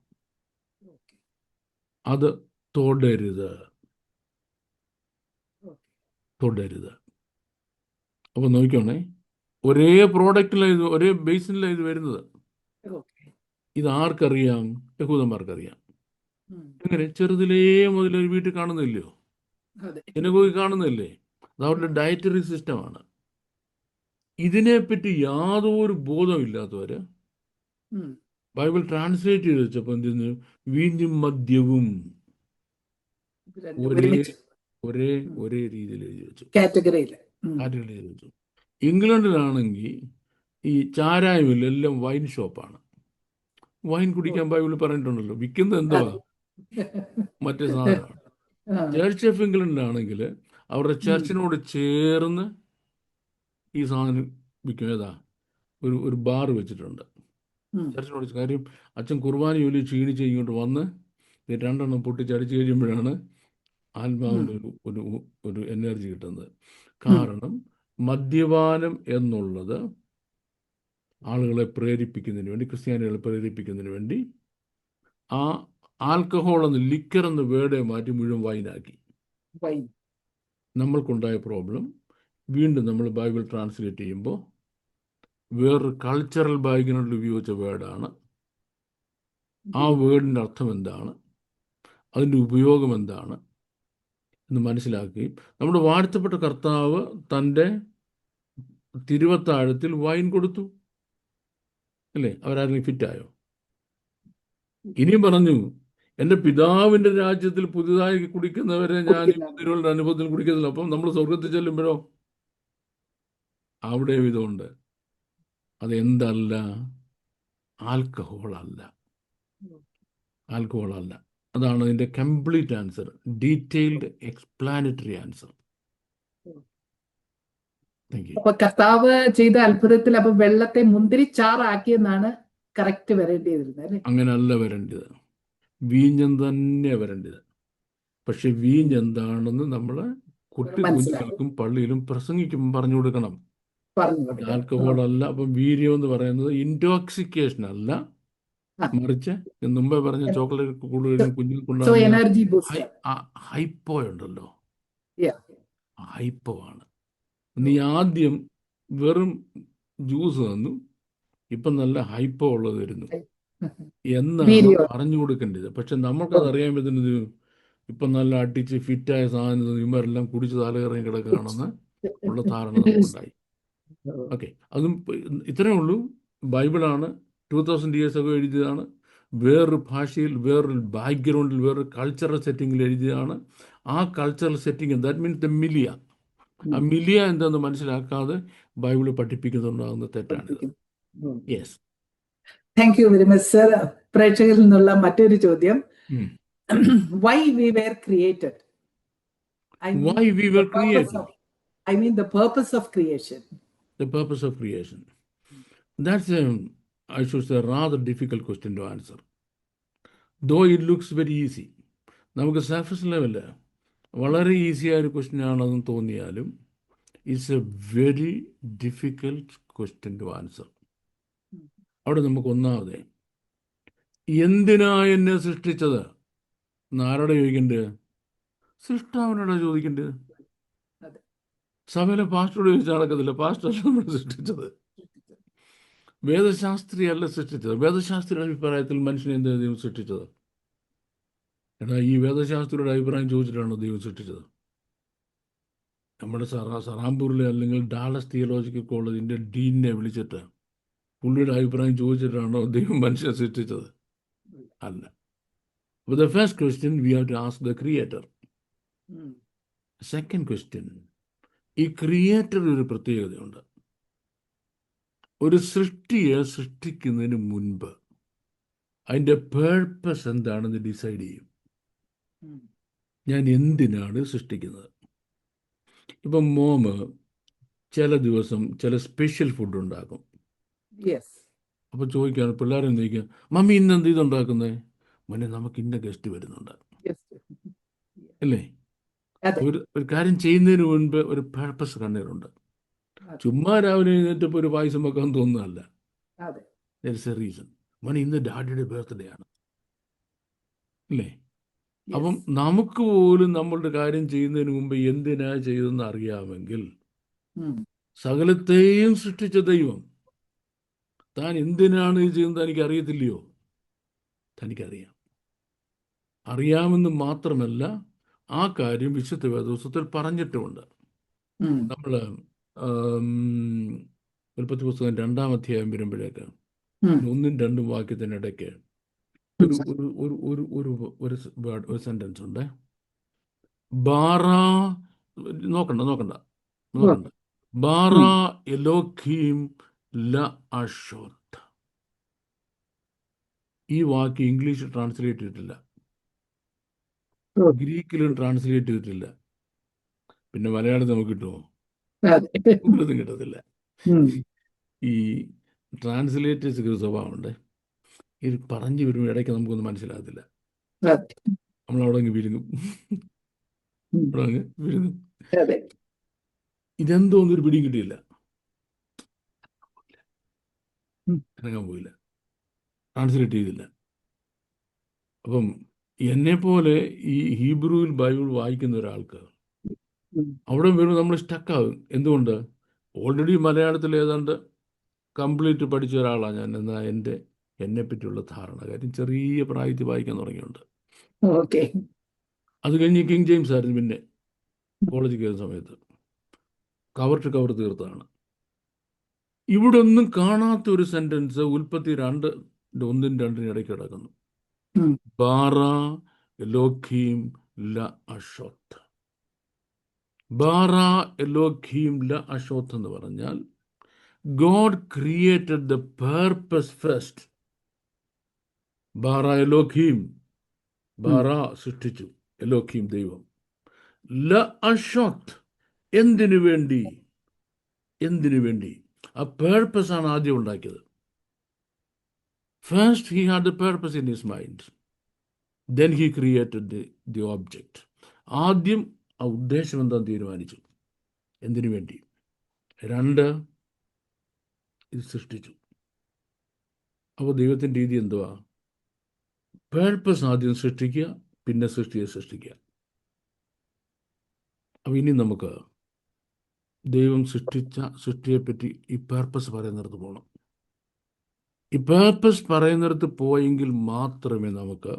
Okay. അത് തൊടരുത്, Okay. തൊടരുത്. അപ്പോൾ നോക്കിക്കോണേ, ഒരേ പ്രോഡക്റ്റിലാണ് ഇത്, ഒരേ ബേസിനിലാണ് ഇത് വരുന്നത്. Okay. ഇത് ആർക്കറിയാം? യഹൂദന്മാർക്കറിയാം. Mm. എങ്ങനെ? ചെറുതിലേ മുതൽ ഒരു വീട്ടിൽ കാണുന്നില്ലയോ? അതെ. സിനഗോഗിൽ കാണുന്നില്ലേ? അത് അവരുടെ ഡയറ്ററി സിസ്റ്റമാണ്. ഇതിനെപ്പറ്റി യാതൊരു ബോധമില്ലാത്തവർ Mm. ബൈബിൾ ട്രാൻസ്ലേറ്റ് ചെയ്ത് വെച്ചപ്പോൾ എന്ത് ചെയ്യുന്നു? വീഞ്ഞും മദ്യവും ഇത് രണ്ടും ഒരേ ഒരുമിച്ച് ഒരേ ഒരേ രീതിയിൽ എഴുതി വെച്ചു, കാറ്റഗറിയിൽ. കാറ്റഗറി എഴുതി വെച്ചു. ഇംഗ്ലണ്ടിലാണെങ്കിൽ ഈ ചാരായമില്ല, എല്ലാം വൈൻ ഷോപ്പാണ്. വൈൻ കുടിക്കാൻ ബൈബിളിൽ പറഞ്ഞിട്ടുണ്ടല്ലോ. വിൽക്കുന്നത് എന്തുവാ? മറ്റേ സാധനമാണ്. ചർച്ച് ഓഫ് ഇംഗ്ലണ്ടിലാണെങ്കിൽ അവരുടെ ചർച്ചിനോട് ചേർന്ന് ഈ സാധനം വിൽക്കും. ഏതാ? ഒരു ബാർ വെച്ചിട്ടുണ്ട് ചർച്ചിനോട്. കാര്യം അച്ഛൻ കുർബാന ജോലി ക്ഷീണിച്ച് ഇങ്ങോട്ട് വന്ന് രണ്ടെണ്ണം പൊട്ടിച്ചടിച്ച് കഴിയുമ്പോഴാണ് ആത്മാവിൻ്റെ ഒരു എനർജി കിട്ടുന്നത്. കാരണം മദ്യപാനം എന്നുള്ളത് ആളുകളെ പ്രേരിപ്പിക്കുന്നതിന് വേണ്ടി, ക്രിസ്ത്യാനികളെ പ്രേരിപ്പിക്കുന്നതിന് വേണ്ടി ആ ആൽക്കഹോൾ എന്ന്, ലിക്കർ എന്ന വേർഡെ മാറ്റി മുഴുവൻ വൈനാക്കി. നമ്മൾക്കുണ്ടായ പ്രോബ്ലം, വീണ്ടും നമ്മൾ ബൈബിൾ ട്രാൻസ്ലേറ്റ് ചെയ്യുമ്പോൾ വേറൊരു കൾച്ചറൽ ബാക്ക്ഗ്രൗണ്ടിൽ ഉപയോഗിച്ച വേർഡാണ്. ആ വേർഡിൻ്റെ അർത്ഥം എന്താണ്, അതിൻ്റെ ഉപയോഗം എന്താണ് എന്ന് മനസ്സിലാക്കുകയും, നമ്മുടെ വാഴ്ത്തപ്പെട്ട കർത്താവ് തൻ്റെ തിരുവത്താഴത്തിൽ വൈൻ കൊടുത്തു അല്ലേ? അവരാരെങ്കിലും ഫിറ്റായോ? ഇനിയും പറഞ്ഞു, എൻ്റെ പിതാവിൻ്റെ രാജ്യത്തിൽ പുതുതായി കുടിക്കുന്നവരെ ഞാൻ ഈ തിരുവളുടെ അനുഭവത്തിൽ കുടിക്കുന്നില്ല. അപ്പം നമ്മൾ സ്വർഗത്തിൽ ചെല്ലുമ്പോഴോ അവിടെ ഇതുണ്ട്. അതെന്തല്ല? ആൽക്കഹോളല്ല, ആൽക്കഹോളല്ല. അതാണ് അതിൻ്റെ കംപ്ലീറ്റ് ആൻസർ, ഡീറ്റെയിൽഡ് എക്സ്പ്ലാനറ്ററി ആൻസർ. അപ്പൊ കർത്താവ് ചെയ്ത അത്ഭുതത്തിൽ അപ്പൊ വെള്ളത്തെ മുന്തിരിച്ചാറാക്കിയെന്നാണ് കറക്റ്റ് വരേണ്ടിയിരുന്നത് അല്ലേ? അങ്ങനെയല്ല വരേണ്ടത്, വീഞ്ഞം തന്നെ വരേണ്ടത്. പക്ഷെ വീഞ്ഞ് എന്താണെന്ന് നമ്മൾ കുഞ്ഞുങ്ങൾക്കും പള്ളിയിലും പ്രസംഗിക്കും പറഞ്ഞു കൊടുക്കണം. ആൽക്കഹോൾ അല്ല. അപ്പം വീര്യം എന്ന് പറയുന്നത് ഇൻടോക്സിക്കേഷൻ അല്ല, മറിച്ച് മുമ്പേ പറഞ്ഞ ചോക്ലേറ്റ് കൂടുതലും കുഞ്ഞുങ്ങൾക്കുണ്ടാകുന്ന ഹൈപ്പോ ഉണ്ടല്ലോ, ഹൈപ്പോ ആണ്. നീ ആദ്യം വെറും ജ്യൂസ് തന്നു, ഇപ്പം നല്ല ഹൈപ്പോ ഉള്ളത് വരുന്നു എന്നാണ് പറഞ്ഞു കൊടുക്കേണ്ടത്. പക്ഷെ നമ്മൾക്കത് അറിയാൻ പറ്റുന്നത് ഇപ്പം നല്ല അടിച്ച് ഫിറ്റായ സാധനം ഇവരെല്ലാം കുടിച്ച് തലകറങ്ങി കിടക്കുകയാണെന്ന് ഉള്ള ധാരണ നമുക്കുണ്ടായി. ഓക്കെ, അതും ഇത്രയേ ഉള്ളൂ. ബൈബിളാണ് 2000 years ago എഴുതിയതാണ്. വേറൊരു ഭാഷയിൽ, വേറൊരു ബാക്ക്ഗ്രൗണ്ടിൽ, വേറൊരു കൾച്ചറൽ സെറ്റിങ്ങിൽ എഴുതിയതാണ്. ആ cultural setting, that means the milieu. ആ മിലിയ എന്താണെന്ന് മനസ്സിലാക്കാതെ ബൈബിള് പഠിപ്പിക്കുന്നുണ്ടാകുന്ന തെറ്റാണിത്. Yes, thank you very much sir. പ്രേക്ഷകരിൽ നിന്നുള്ള മറ്റൊരു ചോദ്യം, why we were created? Why we were created? I mean the purpose of creation. The purpose of creation. That's I should say, rather difficult question to answer. Though it looks very easy. നമുക്ക് surface level വളരെ ഈസിയായ ഒരു question ആണെന്ന് തോന്നിയാലും it's a very difficult question to answer. അവിടെ നമുക്ക് ഒന്നാമതേ, എന്തിനാ എന്നെ സൃഷ്ടിച്ചത് എന്നാരോടെ ചോദിക്കേണ്ടത്? സൃഷ്ടാവിനോടാ ചോദിക്കേണ്ടത്. സഭയിലെ പാസ്റ്ററോട് ചോദിച്ചാൽ നടക്കത്തില്ല. പാസ്റ്ററല്ല നമ്മൾ സൃഷ്ടിച്ചത്, വേദശാസ്ത്രി അല്ല സൃഷ്ടിച്ചത്. വേദശാസ്ത്രിയുടെ അഭിപ്രായത്തിൽ മനുഷ്യനെ എന്താ ദൈവം സൃഷ്ടിച്ചത്? എന്നാൽ ഈ വേദശാസ്ത്രിയുടെ അഭിപ്രായം ചോദിച്ചിട്ടാണോ ദൈവം സൃഷ്ടിച്ചത്? നമ്മുടെ സറാംപൂരിലെ അല്ലെങ്കിൽ ഡാലസ് തിയോളജിക്കൽ കോളേജിൻ്റെ ഡീനിനെ വിളിച്ചിട്ട് പുള്ളിയുടെ അഭിപ്രായം ചോദിച്ചിട്ടാണോ ദൈവം മനുഷ്യനെ സൃഷ്ടിച്ചത്? അല്ല. അപ്പോൾ the first question we have to ask the creator. Second question, ഈ ക്രിയേറ്റർ ഒരു പ്രത്യേകതയുണ്ട്. ഒരു സൃഷ്ടിയെ സൃഷ്ടിക്കുന്നതിന് മുൻപ് അതിൻ്റെ പേർപ്പസ് എന്താണെന്ന് ഡിസൈഡ് ചെയ്യും. ഞാൻ എന്തിനാണ് സൃഷ്ടിക്കുന്നത്? ഇപ്പം മോമ് ചില ദിവസം ചില സ്പെഷ്യൽ ഫുഡ് ഉണ്ടാക്കും. അപ്പോൾ ചോദിക്കുകയാണ്, പിള്ളേരെ ചോദിക്കുക, മമ്മി ഇന്ന് എന്ത് ഇതുണ്ടാക്കുന്നത്? മോനെ, നമുക്ക് ഇന്ന ഗസ്റ്റ് വരുന്നുണ്ട് അല്ലേ? ഒരു കാര്യം ചെയ്യുന്നതിന് മുൻപ് ഒരു പർപ്പസ് കണ്ണീരുണ്ട്. ചുമ്മാ രാവിലെ എഴുന്നേറ്റപ്പോൾ ഒരു പായസം വെക്കാൻ തോന്നുന്നതല്ല. റീസൺ. മോനെ, ഇന്ന് ഡാഡിയുടെ ബർത്ത്ഡേ ആണ് അല്ലേ? അപ്പം നമുക്ക് പോലും നമ്മളുടെ കാര്യം ചെയ്യുന്നതിന് മുമ്പ് എന്തിനാ ചെയ്തെന്ന് അറിയാമെങ്കിൽ സകലത്തെയും സൃഷ്ടിച്ച ദൈവം താൻ എന്തിനാണ് ഇത് ചെയ്യുന്നത് തനിക്ക് അറിയത്തില്ലയോ? തനിക്കറിയാം. അറിയാമെന്ന് മാത്രമല്ല, ആ കാര്യം വിശുദ്ധ വേദപുസ്തകത്തിൽ പറഞ്ഞിട്ടുമുണ്ട്. നമ്മൾ ഉൽപ്പത്തി പുസ്തകം 2-ാം അധ്യായം വരുമ്പോഴേക്ക് 1-2 വാക്യത്തിനിടയ്ക്ക് ഒരു സെന്റൻസ് ഉണ്ട്. നോക്കണ്ട. ബാറ എലോഖീം ലഅഷോത്ത്. ഈ വാക്ക് ഇംഗ്ലീഷിൽ ട്രാൻസ്ലേറ്റ് ചെയ്തിട്ടില്ല, ഗ്രീക്കിലും ട്രാൻസ്ലേറ്റ് ചെയ്തിട്ടില്ല. പിന്നെ മലയാളത്തിൽ നമുക്ക് കിട്ടുമോ? ഒന്നും കിട്ടത്തില്ല. ഈ ട്രാൻസ്ലേറ്റേഴ്സ് ഒരു സ്വഭാവമുണ്ട്, ഇത് പറഞ്ഞു വരുമ്പോൾ ഇടയ്ക്ക് നമുക്കൊന്നും മനസ്സിലാകത്തില്ല. നമ്മളവിടെ അങ്ങ് വിഴുങ്ങും. ഇതെന്തോന്നും ഒരു പിടിയും കിട്ടിയില്ല, ഇറങ്ങാൻ പോയില്ല, ട്രാൻസ്ലേറ്റ് ചെയ്തില്ല. അപ്പം എന്നെപ്പോലെ ഈ ഹീബ്രുവിൽ ബൈബിൾ വായിക്കുന്ന ഒരാൾക്ക് അവിടെ വരുമ്പോൾ നമ്മൾ സ്റ്റക്കാകും. എന്തുകൊണ്ട്? ഓൾറെഡി മലയാളത്തിൽ ഏതാണ്ട് കംപ്ലീറ്റ് പഠിച്ച ഒരാളാണ് ഞാൻ. എന്നാൽ എന്നെ പറ്റിയുള്ള ധാരണ, കാര്യം ചെറിയ പ്രായത്തിൽ വായിക്കാൻ തുടങ്ങിയുണ്ട്. അത് കഴിഞ്ഞ് കിങ് ജെയിംസ് ആയിരുന്നു. പിന്നെ കോളേജിൽ കയറുന്ന സമയത്ത് കവർ ടു കവർ തീർത്താണ്. ഇവിടെ ഒന്നും കാണാത്ത ഒരു സെന്റൻസ് ഉൽപ്പത്തി 2:1-2 ഇടയ്ക്ക് കിടക്കുന്നു. ബാറ എലോഖീം ലഅഷോത്ത്. ബാറ എലോഖീം ലഅഷോത്ത് എന്ന് പറഞ്ഞാൽ God created the purpose first. ബാറ എലോഖീം, ബാറ സൃഷ്ടിച്ചു, എലോഖീം ദൈവം, ലഅഷോത്ത് എന്തിനു വേണ്ടി? ആ പേർപ്പസ് ആണ് ആദ്യം ഉണ്ടാക്കിയത്. First he had the purpose in his mind, then he created the object. ആദ്യം ആ ഉദ്ദേശം എന്താണെന്ന് തീരുമാനിച്ചു, എന്തിനു വേണ്ടി. 2, ഇത് സൃഷ്ടിച്ചു. അപ്പോൾ ദൈവത്തിൻ്റെ രീതി എന്തുവാ? പേർപ്പസ് ആദ്യം സൃഷ്ടിക്കുക, പിന്നെ സൃഷ്ടിക്കുക. അപ്പോൾ ഇനി നമുക്ക് ദൈവം സൃഷ്ടിച്ച സൃഷ്ടിയെപ്പറ്റി ഈ പേർപ്പസ് പറയുന്നിടത്ത് പോകണം. ഈ പേർപ്പസ് പറയുന്നിടത്ത് പോയെങ്കിൽ മാത്രമേ നമുക്ക്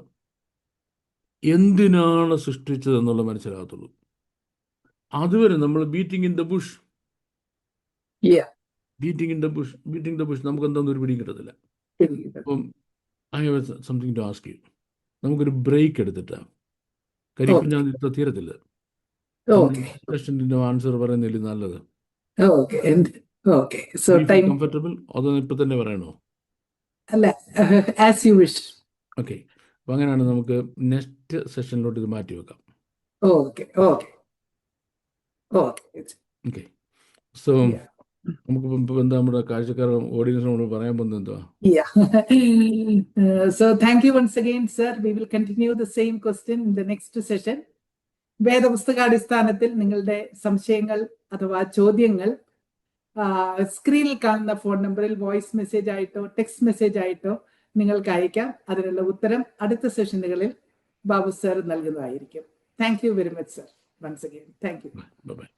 എന്തിനാണ് സൃഷ്ടിച്ചതെന്നുള്ള മനസ്സിലാകത്തുള്ളൂ. അതുവരെ നമ്മൾ ബീറ്റിംഗ് ഇൻ ദ ബുഷ് നമുക്ക് എന്താണെന്ന് ഒരു പിടിയും കിട്ടത്തില്ല. അപ്പം I have something to ask you. നമുക്കൊരു ബ്രേക്ക് എടുത്തിട്ട്, കാര്യം ഞാൻ ഇത്ര തീരത്തില്ല, ക്വസ്റ്റ്യൻ്റെ ആൻസർ പറയുന്നില്ല നല്ലത്. കംഫർട്ടബിൾ അതൊന്നും ഇപ്പൊ തന്നെ പറയണോ? ഓക്കെ, അപ്പൊ അങ്ങനെയാണ് നമുക്ക് നെക്സ്റ്റ് സെഷനിലോട്ട് ഇത് മാറ്റി വെക്കാം. ഓക്കെ, സോ നമുക്ക് എന്താ നമ്മുടെ കാഴ്ചക്കാരും ഓഡിയൻസിനോട് പറയാൻ പോകുന്നത് എന്തുവാ? So thank you once again, sir. We will continue the same question in the next session. വേദപുസ്തകാടിസ്ഥാനത്തിൽ നിങ്ങളുടെ സംശയങ്ങൾ അഥവാ ചോദ്യങ്ങൾ സ്ക്രീനിൽ കാണുന്ന ഫോൺ നമ്പറിൽ വോയിസ് മെസ്സേജ് ആയിട്ടോ ടെക്സ്റ്റ് മെസ്സേജ് ആയിട്ടോ നിങ്ങൾക്ക് അയക്കാം. അതിനുള്ള ഉത്തരം അടുത്ത സെഷനുകളിൽ ബാബു സർ നൽകുന്നതായിരിക്കും. Thank you very much, sir. Once again thank you. By.